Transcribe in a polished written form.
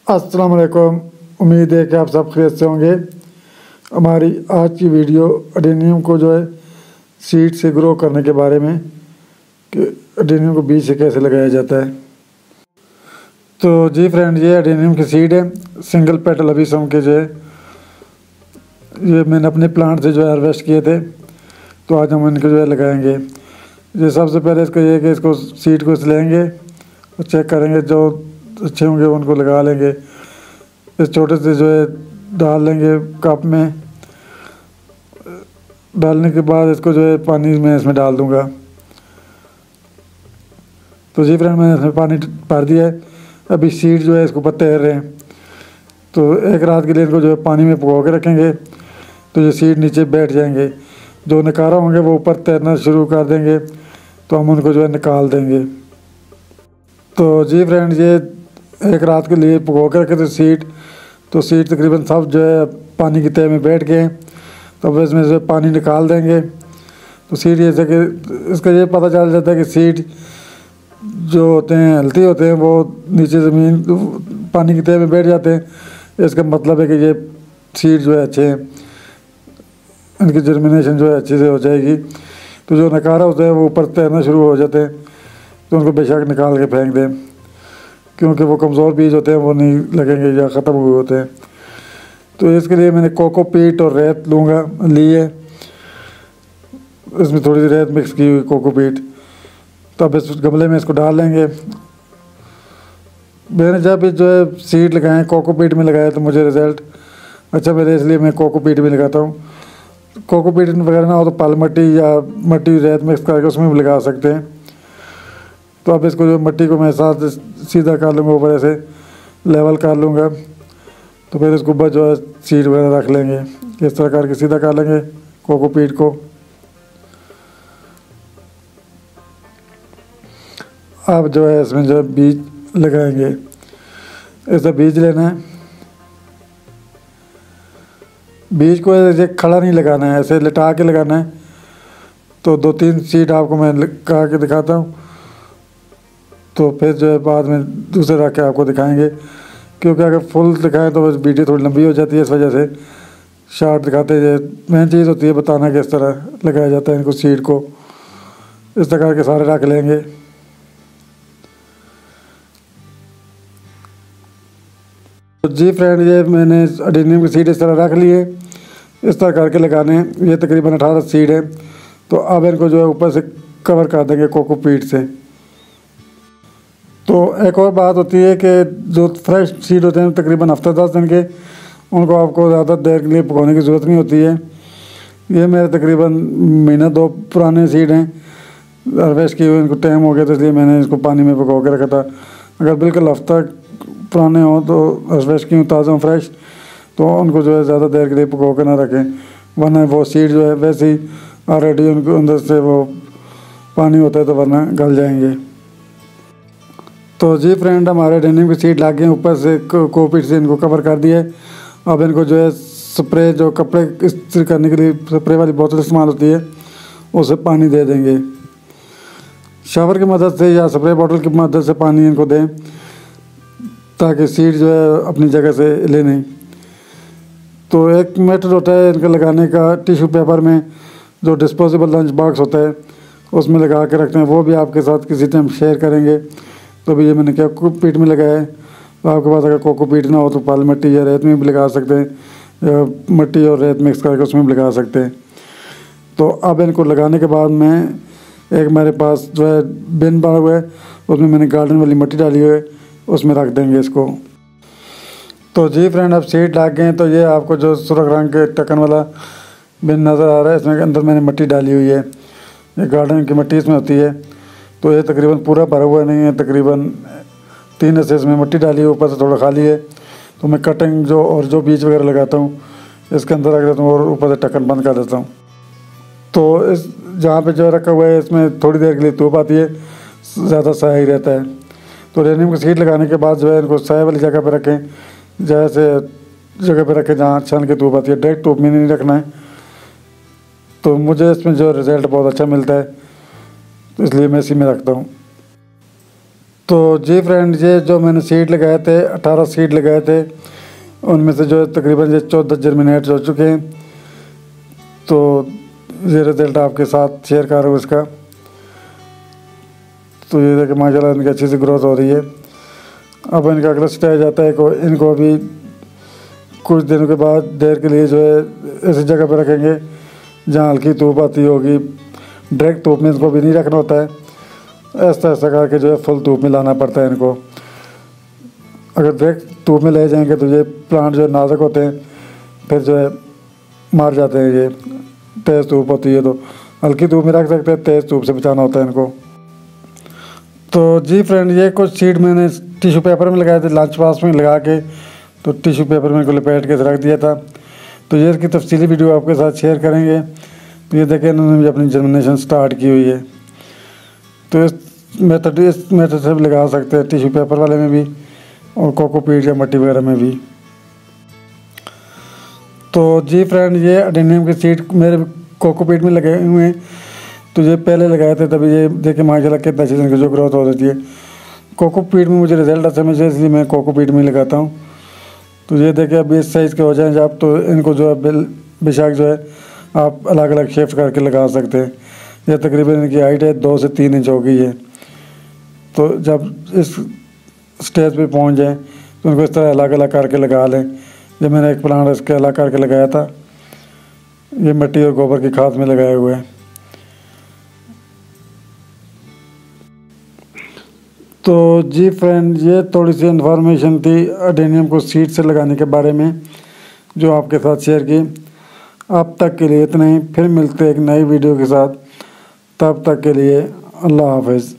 अस्सलाम वालेकुम। उम्मीद है कि आप सब खैरियत से होंगे। हमारी आज की वीडियो अडेनियम को जो है सीड से ग्रो करने के बारे में कि अडेनियम को बीज से कैसे लगाया जाता है। तो जी फ्रेंड, ये अडेनियम की सीड है, सिंगल पेटल अबिसम के जो है ये मैंने अपने प्लांट से जो है हार्वेस्ट किए थे। तो आज हम इनको जो है लगाएंगे। ये सबसे पहले इसको ये कि इसको सीड को लेंगे और चेक करेंगे, जो अच्छे होंगे उनको लगा लेंगे। इस छोटे से जो है डाल लेंगे कप में। डालने के बाद इसको जो है पानी में इसमें डाल दूंगा। तो जी फ्रेंड, मैंने इसमें पानी भर दिया है। अभी सीड जो है इसको ऊपर तैर रहे हैं। तो एक रात के लिए इनको जो है पानी में भिगो के रखेंगे तो ये सीड नीचे बैठ जाएंगे। जो नकारा होंगे वो ऊपर तैरना शुरू कर देंगे, तो हम उनको जो है निकाल देंगे। तो जी फ्रेंड, ये एक रात के लिए भिगो के रखे थे सीड। तो सीड तकरीबन सब जो है पानी की तह में बैठ गए। तो अब इसमें से पानी निकाल देंगे। तो सीड जैसे कि इसका ये पता चल जाता है कि सीड जो होते हैं हेल्थी होते हैं, वो नीचे ज़मीन पानी की तह में बैठ जाते हैं। इसका मतलब है कि ये सीड जो है अच्छे हैं, इनकी जर्मिनेशन जो है अच्छे से हो जाएगी। तो जो नकारा होता है वो ऊपर तैरना शुरू हो जाते हैं, तो उनको बेशक निकाल के फेंक दें, क्योंकि वो कमज़ोर बीज होते हैं, वो नहीं लगेंगे या ख़त्म हुए होते हैं। तो इसके लिए मैंने कोकोपीट और रेत ली है। इसमें थोड़ी सी रेत मिक्स की हुई कोकोपीट। तो अब इस गमले में इसको डाल लेंगे। मैंने जब जो है सीड लगाए कोकोपीट में लगाया तो मुझे रिज़ल्ट अच्छा मिले, इसलिए मैं कोकोपीट में लगाता हूँ। कोकोपीट वगैरह ना हो तो पल मट्टी या मट्टी रेत मिक्स करके उसमें भी लगा सकते हैं। तो अब इसको जो मट्टी को मैं साथ सीधा कर लूँगा, ऊपर ऐसे लेवल कर लूँगा। तो फिर इसको ऊपर जो है सीड वगैरह रख लेंगे, इस तरह करके सीधा कर लेंगे कोकोपीट को। अब जो है इसमें जो है बीज लगाएंगे। ऐसा बीज लेना है। बीज को ऐसे खड़ा नहीं लगाना है, ऐसे लिटा के लगाना है। तो 2-3 सीड आपको मैं लगा के दिखाता हूँ, तो फिर जो है बाद में दूसरे रख के आपको दिखाएंगे, क्योंकि अगर फुल दिखाएं तो बस वीडियो थोड़ी लंबी हो जाती है। इस वजह से शॉर्ट दिखाते हैं। मेन चीज़ होती है बताना किस तरह लगाया जाता है इनको। सीड को इस तरह करके सारे रख लेंगे। तो जी फ्रेंड, ये मैंने अडेनियम की सीड इस तरह रख ली है। इस तरह करके लगाने हैं। ये तकरीबन 18 सीड है। तो अब इनको जो है ऊपर से कवर कर देंगे कोकोपीट से। तो एक और बात होती है कि जो फ्रेश सीड होते हैं तकरीबन हफ्ता 10 दिन के, उनको आपको ज़्यादा देर के लिए पकाने की ज़रूरत नहीं होती है। ये मेरे तकरीबन महीना 2 पुराने सीड हैं, हार्वेस्ट किए हुए। इनको टाइम हो गया, तो इसलिए मैंने इसको पानी में पका के रखा था। अगर बिल्कुल हफ्ता पुराने हों तो हार्वेस्ट किए ताज़ा हों फ्रेश, तो उनको जो है ज़्यादा देर के लिए पका के ना रखें, वरना वो सीड जो है वैसे ही ऑलरेडी उनको अंदर से वो पानी होता है, तो वरना गल जाएंगे। तो जी फ्रेंड, हमारे अडेनियम की सीड लग गए, ऊपर से कोकोपीट से इनको कवर कर दिया है। अब इनको जो है स्प्रे, जो कपड़े इस्त्री करने के लिए स्प्रे वाली बोतल इस्तेमाल होती है, उससे पानी दे देंगे। शावर की मदद से या स्प्रे बोतल की मदद से पानी इनको दें, ताकि सीड जो है अपनी जगह से ले नहीं। तो एक मेथड होता है इनका लगाने का, टिश्यू पेपर में जो डिस्पोजेबल लंच बॉक्स होता है उसमें लगा के रखते हैं। वो भी आपके साथ किसी टाइम शेयर करेंगे। तो अभी ये मैंने कोकोपीट में लगाया है। तो आपके पास अगर कोकोपीट ना हो तो पाल मट्टी या रेत में भी लगा सकते हैं, या मट्टी और रेत मिक्स करके उसमें भी लगा सकते हैं। तो अब इनको लगाने के बाद मैं एक मेरे पास जो है बिन बना हुआ है, उसमें मैंने गार्डन वाली मट्टी डाली हुई है, उसमें रख देंगे इसको। तो जी फ्रेंड, अब सीड लग गए हैं। तो ये आपको जो सुर्ख रंग के ढक्कन वाला बिन नज़र आ रहा है, इसमें अंदर मैंने मट्टी डाली हुई है। ये गार्डन की मट्टी इसमें होती है। तो ये तकरीबन पूरा भरा हुआ नहीं है, तकरीबन 3 हिस्से इसमें मट्टी डाली है, ऊपर से थोड़ा खाली है। तो मैं कटिंग जो बीज वगैरह लगाता हूँ इसके अंदर रख देता हूँ और ऊपर से ढक्कन बंद कर देता हूँ। तो इस जहाँ पे जो रखा हुआ है इसमें थोड़ी देर के लिए धूप आती है, ज़्यादा साया ही रहता है। तो अडेनियम की सीड लगाने के बाद जो है इनको साया वाली जगह पर रखें, जैसे जगह पर रखें जहाँ छन के धूप आती है। डायरेक्ट धूप में नहीं रखना है। तो मुझे इसमें जो रिज़ल्ट बहुत अच्छा मिलता है, तो इसलिए मैं इसी में रखता हूँ। तो जी फ्रेंड, ये जो मैंने सीड लगाए थे 18 सीड लगाए थे, उनमें से जो तकरीबन ये 14 जर्मिनेट हो चुके हैं। तो ये रिज़ल्ट आपके साथ शेयर कर रहा हूँ इसका। तो ये देखिए माशाल्लाह इनकी अच्छी सी ग्रोथ हो रही है। अब इनका अगला स्टेज आता है को इनको अभी कुछ दिनों के बाद देर के लिए जो है ऐसी जगह पर रखेंगे जहाँ हल्की धूप आती होगी। डायरेक्ट धूप में इनको भी नहीं रखना होता है, ऐसा ऐसा करके जो है फुल धूप में लाना पड़ता है इनको। अगर डायरेक्ट धूप में ले जाएंगे तो ये प्लांट जो है नाजुक होते हैं, फिर जो है मार जाते हैं। ये तेज़ धूप होती है तो हल्की धूप में रख सकते हैं, तेज़ धूप से बचाना होता है इनको। तो जी फ्रेंड, ये कुछ सीड मैंने टिश्यू पेपर में लगाए थे, लंच बॉक्स में लगा के, तो टिश्यू पेपर में इनको लपेट के रख दिया था। तो ये इसकी तफसीली वीडियो आपके साथ शेयर करेंगे। तो ये देखें इन्होंने भी अपनी जर्मिनेशन स्टार्ट की हुई है। तो इस मेथड से भी लगा सकते हैं, टिश्यू पेपर वाले में भी और कोकोपीट या मट्टी वगैरह में भी। तो जी फ्रेंड, ये अडेनियम के सीड मेरे कोकोपीट में लगे हुए हैं। तो ये पहले लगाए थे तभी ये देखिए माशाल्लाह कितना अच्छे से जो ग्रोथ हो जाती है। कोकोपीट में मुझे रिजल्ट अच्छा मिले इसलिए मैं कोकोपीट में लगाता हूँ। तो ये देखिए अब इस साइज़ के हो जाएं जब, तो इनको जो है बेशक जो है आप अलग अलग शिफ्ट करके लगा सकते हैं। यह तकरीबन इनकी हाइट है 2 से 3 इंच हो गई है। तो जब इस स्टेज पे पहुंच जाएं तो उनको इस तरह अलग अलग करके लगा लें। ये मैंने एक प्लांट इसके अलग करके लगाया था, ये मिट्टी और गोबर की खाद में लगाए हुए हैं। तो जी फ्रेंड, ये थोड़ी सी इन्फॉर्मेशन थी अडेनियम को सीड से लगाने के बारे में जो आपके साथ शेयर की। अब तक के लिए इतना ही, फिर मिलते हैं एक नई वीडियो के साथ। तब तक के लिए अल्लाह हाफ़िज़।